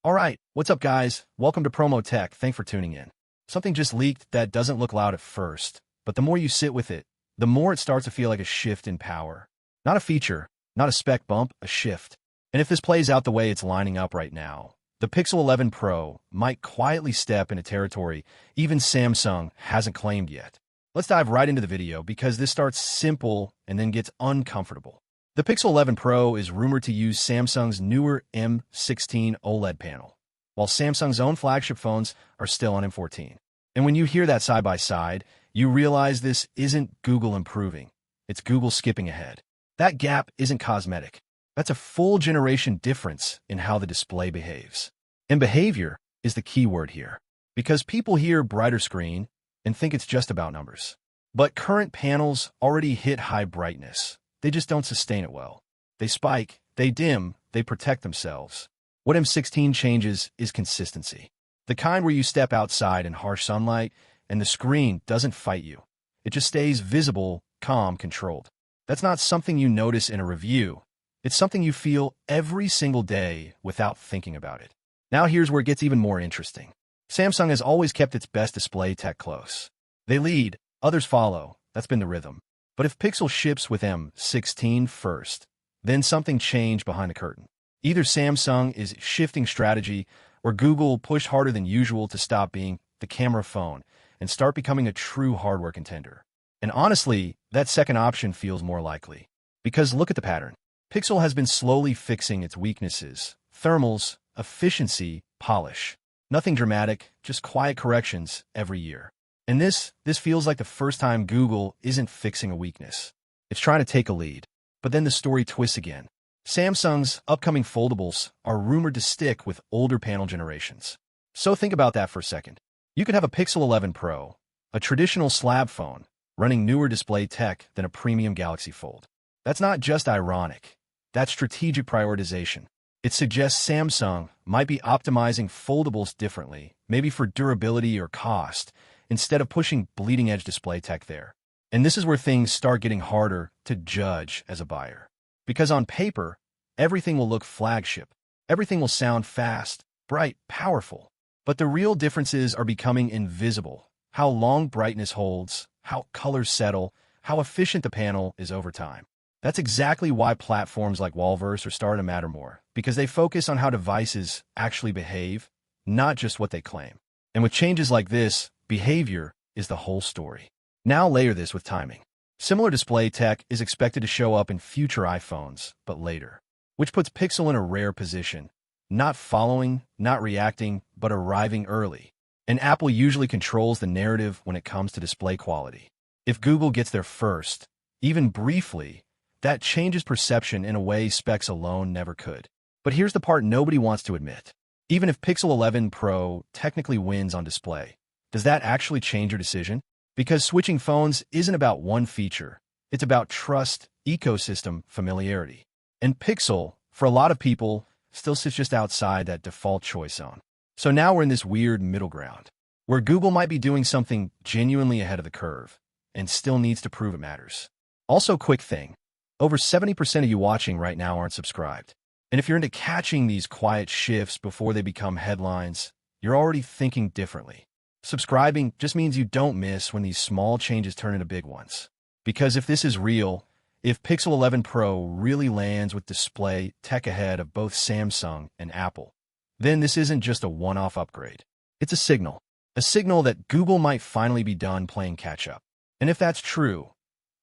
All right, what's up, guys? Welcome to Promotech. Thanks for tuning in. Something just leaked that doesn't look loud at first, but the more you sit with it, the more it starts to feel like a shift in power. Not a feature, not a spec bump, a shift. And if this plays out the way it's lining up right now, the Pixel 11 Pro might quietly step into territory even Samsung hasn't claimed yet. Let's dive right into the video because this starts simple and then gets uncomfortable. The Pixel 11 Pro is rumored to use Samsung's newer M16 OLED panel, while Samsung's own flagship phones are still on M14. And when you hear that side by side, you realize this isn't Google improving, it's Google skipping ahead. That gap isn't cosmetic. That's a full generation difference in how the display behaves. And behavior is the key word here, because people hear brighter screen and think it's just about numbers. But current panels already hit high brightness. They just don't sustain it well. They spike, they dim, they protect themselves. What M16 changes is consistency. The kind where you step outside in harsh sunlight and the screen doesn't fight you. It just stays visible, calm, controlled. That's not something you notice in a review. It's something you feel every single day without thinking about it. Now here's where it gets even more interesting. Samsung has always kept its best display tech close. They lead, others follow. That's been the rhythm. But if Pixel ships with M16 first, then something changed behind the curtain. Either Samsung is shifting strategy or Google pushed harder than usual to stop being the camera phone and start becoming a true hardware contender. And honestly, that second option feels more likely. Because look at the pattern. Pixel has been slowly fixing its weaknesses: thermals, efficiency, polish. Nothing dramatic, just quiet corrections every year. And this feels like the first time Google isn't fixing a weakness. It's trying to take a lead. But then the story twists again. Samsung's upcoming foldables are rumored to stick with older panel generations. So think about that for a second. You could have a Pixel 11 Pro, a traditional slab phone, running newer display tech than a premium Galaxy Fold. That's not just ironic. That's strategic prioritization. It suggests Samsung might be optimizing foldables differently, maybe for durability or cost, instead of pushing bleeding-edge display tech there. And this is where things start getting harder to judge as a buyer. Because on paper, everything will look flagship. Everything will sound fast, bright, powerful. But the real differences are becoming invisible. How long brightness holds, how colors settle, how efficient the panel is over time. That's exactly why platforms like Wallverse are starting to matter more, because they focus on how devices actually behave, not just what they claim. And with changes like this, behavior is the whole story. Now layer this with timing. Similar display tech is expected to show up in future iPhones, but later, which puts Pixel in a rare position. Not following, not reacting, but arriving early. And Apple usually controls the narrative when it comes to display quality. If Google gets there first, even briefly, that changes perception in a way specs alone never could. But here's the part nobody wants to admit. Even if Pixel 11 Pro technically wins on display, does that actually change your decision? Because switching phones isn't about one feature. It's about trust, ecosystem, familiarity. And Pixel, for a lot of people, still sits just outside that default choice zone. So now we're in this weird middle ground, where Google might be doing something genuinely ahead of the curve, and still needs to prove it matters. Also, quick thing. Over 70% of you watching right now aren't subscribed. And if you're into catching these quiet shifts before they become headlines, you're already thinking differently. Subscribing just means you don't miss when these small changes turn into big ones. Because if this is real, if Pixel 11 Pro really lands with display tech ahead of both Samsung and Apple, then this isn't just a one-off upgrade. It's a signal that Google might finally be done playing catch-up. And if that's true,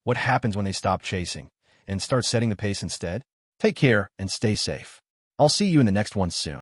what happens when they stop chasing and start setting the pace instead? Take care and stay safe. I'll see you in the next one soon.